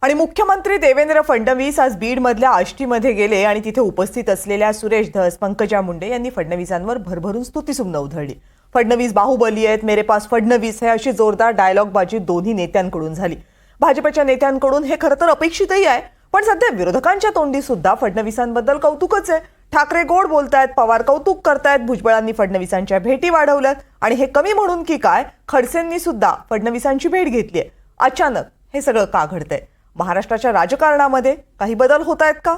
आणि मुख्यमंत्री देवेंद्र फडणवीस आज बीडमधल्या आष्टीमध्ये गेले आणि तिथे उपस्थित असलेल्या सुरेश धस, पंकजा मुंडे यांनी फडणवीसांवर भरभरून स्तुतिसुमनं उधळली। फडणवीस बाहुबली आहेत, मेरे पास फडणवीस है अशी जोरदार डायलॉगबाजी दोन्ही नेत्यांकडून झाली। भाजपच्या नेत्यांकडून हे खरं तर अपेक्षितही आहे, पण सध्या विरोधकांच्या तोंडी सुद्धा फडणवीसांबद्दल कौतुकच आहे। ठाकरे गोड बोलतायत, पवार कौतुक करतायत, भुजबळांनी फडणवीसांच्या भेटी वाढवल्यात आणि हे कमी म्हणून की काय, खडसेंनी सुद्धा फडणवीसांची भेट घेतली आहे। अचानक हे सगळं का घडतंय? महाराष्ट्राच्या राजकारणामध्ये काही बदल होत आहेत का?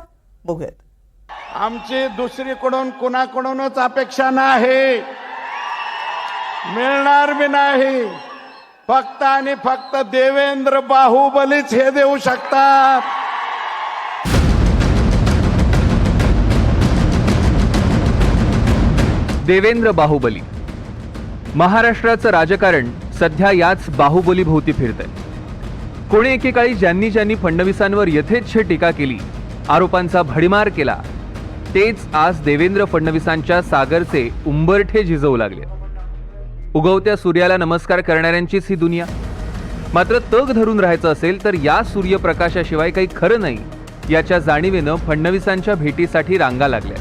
बघूयात। आमची दुसरीकडून कुणाकडूनच अपेक्षा नाही, मिळणार बी नाही। फक्त आणि फक्त देवेंद्र बाहुबलीच हे देऊ शकतात। देवेंद्र बाहुबली। महाराष्ट्राचं राजकारण सध्या याच बाहुबली भोवती फिरतंय। कोणी एकेकाळी ज्यांनी फडणवीसांवर यथेच्छ टीका केली, आरोपांचा भडीमार केला, तेच आज देवेंद्र फडणवीसांच्या सागरचे उंबरठे झिजवू लागले। उगवत्या सूर्याला नमस्कार करणाऱ्यांचीच ही दुनिया। मात्र तग धरून राहायचं असेल तर या सूर्यप्रकाशाशिवाय काही खरं नाही याच्या जाणीवेनं फडणवीसांच्या भेटीसाठी रांगा लागल्या।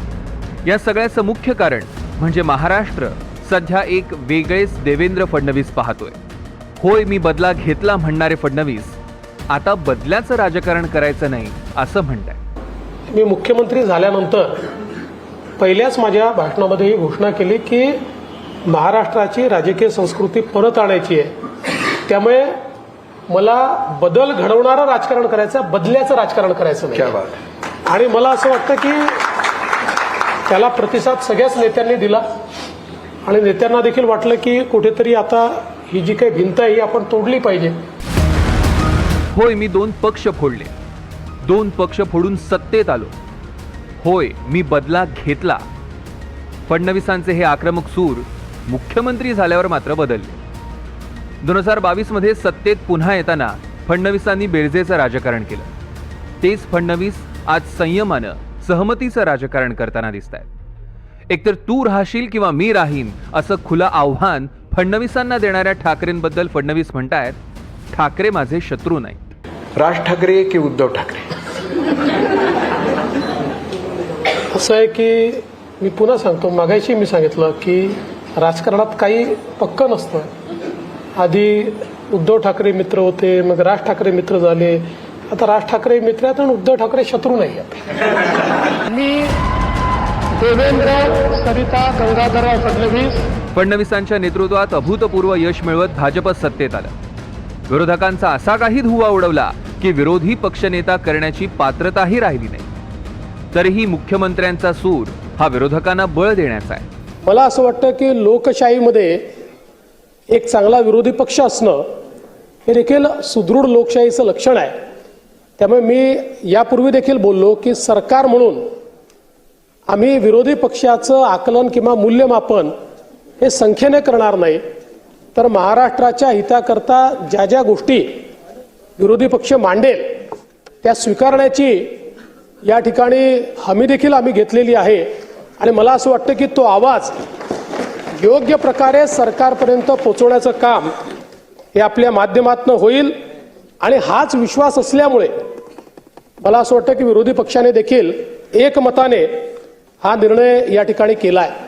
या सगळ्याचं मुख्य कारण म्हणजे महाराष्ट्र सध्या एक वेगळेच देवेंद्र फडणवीस पाहतोय। होय, मी बदला घेतला म्हणणारे फडणवीस आता बदल्याचं राजकारण करायचं नाही असं म्हणताय। मी मुख्यमंत्री झाल्यानंतर पहिल्याच माझ्या भाषणामध्ये ही घोषणा केली की महाराष्ट्राची राजकीय संस्कृती परत आणायची आहे। त्यामुळे मला बदल घडवणारं राजकारण करायचं, बदल्याचं राजकारण करायचं नाही। आणि मला असं वाटतं की त्याला प्रतिसाद सगळ्याच नेत्यांनी दिला आणि नेत्यांना देखील वाटलं की कुठेतरी आता ही जी काही भिंत आहे ही आपण तोडली पाहिजे। होय, मी 2 पक्ष फोडले, 2 पक्ष फोडून सत्तेत आलो। होय, मी बदला घेतला। फडणवीसांचे हे आक्रमक सूर मुख्यमंत्री झाल्यावर मात्र बदलले। 2022 मध्ये सत्तेत पुन्हा येताना फडणवीसांनी बेरजेचं राजकारण केलं। तेच फडणवीस आज संयमानं सहमतीचं राजकारण करताना दिसतायत। एकतर तू राहशील किंवा मी राहीन असं खुलं आव्हान फडणवीसांना देणाऱ्या ठाकरेंबद्दल फडणवीस म्हणतायत, ठाकरे माझे शत्रू नाहीत। राज ठाकरे की उद्धव ठाकरे? असं आहे की मी पुन्हा सांगतो, मागाशी मी सांगितलं की राजकारणात काही पक्क नसतं। आधी उद्धव ठाकरे मित्र होते, मग राज ठाकरे मित्र झाले, आता राज ठाकरे मित्र आहेत आणि उद्धव ठाकरे शत्रू नाही आहेत। मी देवेंद्र सरिता गंगाधरराव फडणवीसांच्या नेतृत्वात अभूतपूर्व यश मिळवत भाजप सत्तेत आलं। विरोधकांचा असा काही धुव्वा उडवला की विरोधी पक्षनेता करण्याची पात्रताही राहिली नाही। तरीही मुख्यमंत्र्यांचा सूर हा विरोधकांना बळ देण्याचा आहे। मला असं वाटतं की लोकशाहीमध्ये एक चांगला विरोधी पक्ष असणं हे देखील सुदृढ लोकशाहीचं लक्षण आहे। त्यामुळे मी यापूर्वी देखील बोललो की सरकार म्हणून आम्ही विरोधी पक्षाचं आकलन किंवा मूल्यमापन हे संख्येने करणार नाही, तर महाराष्ट्राच्या हिताकरता ज्या ज्या गोष्टी विरोधी पक्ष मांडेल त्या स्वीकारण्याची या ठिकाणी हमी देखील आम्ही घेतलेली आहे। आणि मला असं वाटतं की तो आवाज योग्य प्रकारे सरकारपर्यंत पोहोचवण्याचं काम हे आपल्या माध्यमातून होईल। आणि हाच विश्वास असल्यामुळे मला असं वाटतं की विरोधी पक्षाने देखील एकमताने हा निर्णय या ठिकाणी केला आहे।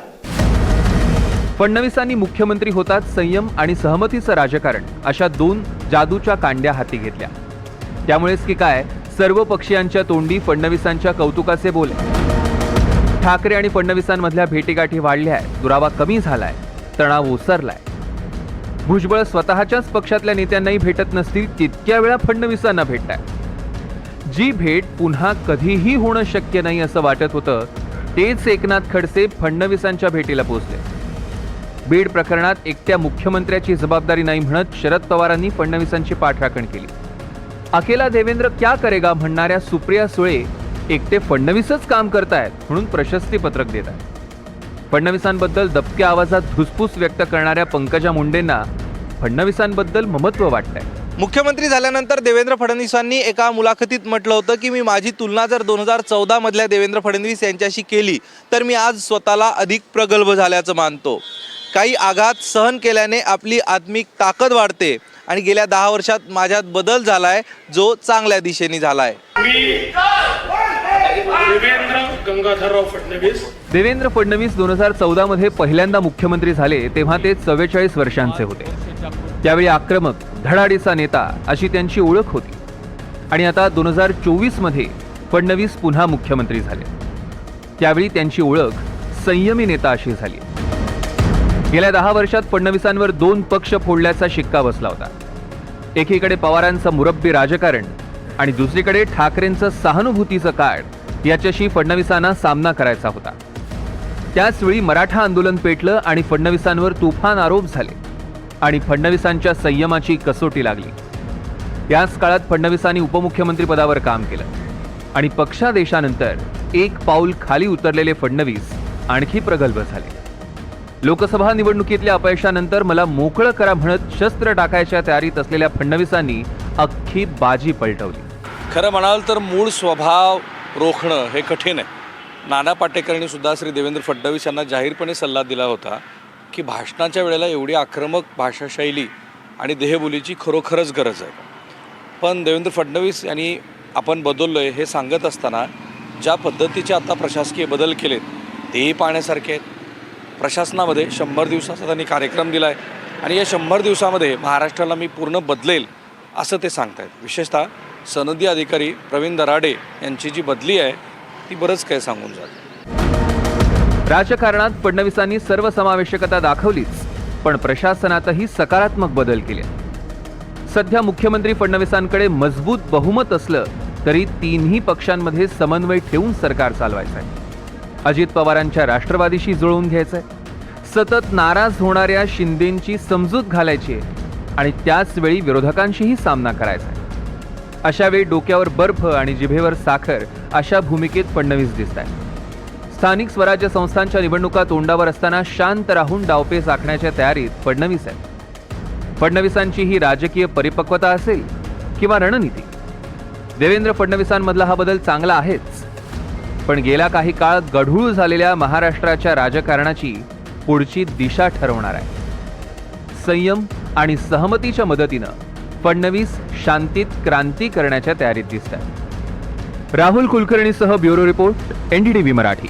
फडणवीसांनी मुख्यमंत्री होताच संयम आणि सहमतीचं राजकारण अशा 2 जादूच्या कांड्या हाती घेतल्या। त्यामुळेच की काय, सर्व पक्षीयांच्या तोंडी फडणवीसांच्या कौतुकाचे बोल। ठाकरे आणि फडणवीसांमधल्या भेटीगाठी वाढल्या आहेत, दुरावा कमी झालाय, तणाव ओसरलाय। भुजबळ स्वतःच्याच पक्षातल्या नेत्यांनाही भेटत नसतील तितक्या वेळा फडणवीसांना भेटताय। जी भेट पुन्हा कधीही होणं शक्य नाही असं वाटत होतं, तेच एकनाथ खडसे फडणवीसांच्या भेटीला पोहोचले। बीड प्रकरणात एकट्या मुख्यमंत्र्याची जबाबदारी नाही म्हणत शरद पवारांनी फडणवीसांची पाठराखण केली। अकेला देवेंद्र क्या करेगा म्हणणाऱ्या सुप्रिया सुळे एकटे फडणवीसच काम करतायत म्हणून प्रशस्ती पत्रक देत आहेत। फडणवीसांबद्दल दबक्या आवाजात धुसफूस व्यक्त करणाऱ्या पंकजा मुंडेंना फडणवीसांबद्दल ममत्व वाटतंय। मुख्यमंत्री झाल्यानंतर देवेंद्र फडणवीसांनी एका मुलाखतीत म्हटलं होतं की मी माझी तुलना जर 2014 मधल्या देवेंद्र फडणवीस यांच्याशी केली तर मी आज स्वतःला अधिक प्रगल्भ झाल्याचं मानतो। काही आघात सहन केल्याने आपली आत्मिक ताकद वाढते आणि गेल्या 10 वर्षात माझ्यात बदल झाला आहे जो चांगल्या दिशेने झाला आहे. देवेंद्र गंगाधरराव फडणवीस. देवेंद्र फडणवीस 2014 मध्ये पहिल्यांदा मुख्यमंत्री झाले तेव्हा ते 44 वर्षांचे होते. त्यावेळी आक्रमक, धडाडीचा नेता अशी त्यांची ओळख होती. आणि आता 2024 मध्ये फडणवीस पुन्हा मुख्यमंत्री झाले. त्यावेळी त्यांची ओळख संयमी नेता अशी झाली. गेल्या 10 वर्षात फडणवीसांवर 2 पक्ष फोडल्याचा शिक्का बसला होता. एकीकडे पवारांचं मुरब्बी राजकारण आणि दुसरीकडे ठाकरेंचं सहानुभूतीचं कार्ड याच्याशी फडणवीसांना सामना करायचा होता. त्याचवेळी मराठा आंदोलन पेटलं आणि फडणवीसांवर तुफान आरोप झाले आणि फडणवीसांच्या संयमाची कसोटी लागली. याच काळात फडणवीसांनी उपमुख्यमंत्री पदावर काम केलं आणि पक्षादेशानंतर एक पाऊल खाली उतरलेले फडणवीस आणखी प्रगल्भ झाले. लोकसभा निवडणुकीतल्या अपयशानंतर मला मोकळं करा म्हणत शस्त्र टाकायच्या तयारीत असलेल्या फडणवीसांनी अख्खी बाजी पलटवली. खरं म्हणाल तर मूळ स्वभाव रोखणं हे कठीण आहे. नाना पाटेकरांनी सुद्धा श्री देवेंद्र फडणवीस यांना जाहीरपणे सल्ला दिला होता की भाषणाच्या वेळेला एवढी आक्रमक भाषाशैली आणि देहबोलीची खरोखरच गरज आहे. पण देवेंद्र फडणवीस यांनी आपण बदललोय हे सांगत असताना ज्या पद्धतीचे आता प्रशासकीय बदल केलेत तेही पाहण्यासारखे आहेत. प्रशासनामध्ये 100 दिवसाचा त्यांनी कार्यक्रम दिला आहे आणि या 100 दिवसामध्ये महाराष्ट्राला मी पूर्ण बदलेल असं ते सांगतायत. विशेषतः सनदी अधिकारी प्रवीण दराडे यांची जी बदली आहे ती बरंच काही सांगून जाते. राजकारणात फडणवीसांनी सर्वसमावेशकता दाखवलीच, पण प्रशासनातही सकारात्मक बदल केले. सध्या मुख्यमंत्री फडणवीसांकडे मजबूत बहुमत असलं तरी 3ही पक्षांमध्ये समन्वय ठेवून सरकार चालवायचं आहे. अजित पवारांच्या राष्ट्रवादीशी जुळवून घ्यायचंय, सतत नाराज होणाऱ्या शिंदेंची समजूत घालायची आहे आणि त्याच वेळी विरोधकांशीही सामना करायचा आहे. अशा वेळी डोक्यावर बर्फ आणि जिभेवर साखर अशा भूमिकेत फडणवीस दिसत आहेत. स्थानिक स्वराज्य संस्थांच्या निवडणुका तोंडावर असताना शांत राहून डावपेच आखण्याच्या तयारीत फडणवीस आहेत. फडणवीसांची ही राजकीय परिपक्वता असेल किंवा रणनीती, देवेंद्र फडणवीसांमधला हा बदल चांगला आहेच, पण गेल्या काही काळ गढूळ झालेल्या महाराष्ट्राच्या राजकारणाची पुढची दिशा ठरवणार आहे. संयम आणि सहमतीच्या मदतीनं फडणवीस शांतीत क्रांती करण्याच्या तयारीत दिसत आहेत. राहुल कुलकर्णीसह ब्युरो रिपोर्ट, NDTV मराठी.